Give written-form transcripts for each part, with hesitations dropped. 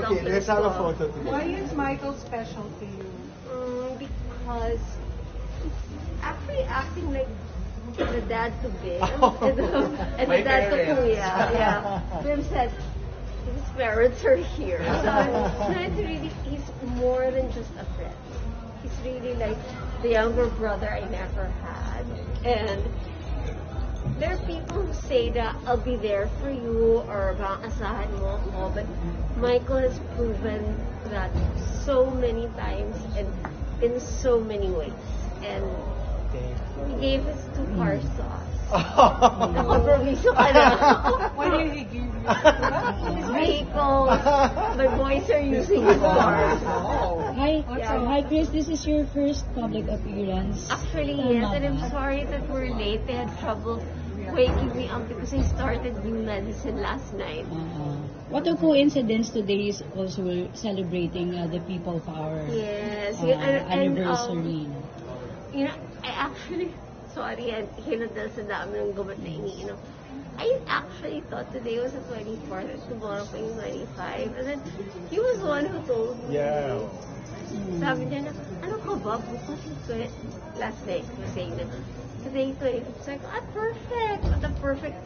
Okay, let's have a photo Why together. is Michael special to you? Because he's actually acting like the dad to Bim and the dad to Kuya. Yeah. Bim said, his parents are here. So it's really, he's more than just a friend. He's really like the younger brother I never had. And there are people who say that I'll be there for you or bang asahan mo ako, but Michael has proven that so many times and in so many ways. And he gave us 2 car sauce. Nakompromiso ka na. What did he give you? His vehicles. My boys are using his cars. Hi, Chris. This is your first public appearance. Actually, yes, and I'm sorry that we're late. They had trouble waking me up because I started new medicine last night. What a coincidence! Today is also we're celebrating the People Power Yes, anniversary. You know, I actually, sorry, hinadal sa dami ng gamot na iniinom. I actually thought today was the 24th and tomorrow pa yung 25. And then, he was the one who told me. Yeah. Sabi niya na, ano ka ba? Bukas yung last night, he was saying na, today 25. It's like, perfect! What a perfect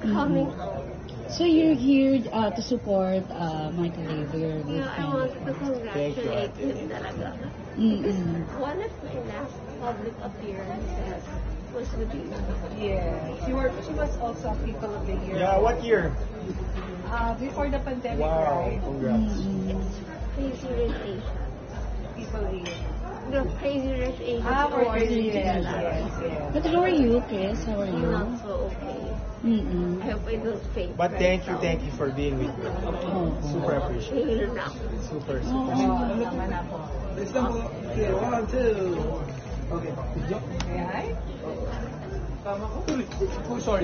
coming out. So you're here to support Michael Labor, your good Yeah, I friend. wanted to congratulate him talaga. Because one of my last public appearances was with you. Yes. She was also a People of the Year. Yeah, what year? Before the pandemic, Wow, right? congrats. It's Crazy Rich Asian. People of the Year. The Crazy Rich Asian For Awards. Crazy Rich Asians, yes. But how are you, Chris? How are I'm you? not so okay. I hope I don't faint. But thank you for being with me. Oh. Super appreciate. Nahihilo na ako. Super. Naman ako. Okay, 1, 2. Okay. Ayan. Tama ko. Oh, sorry.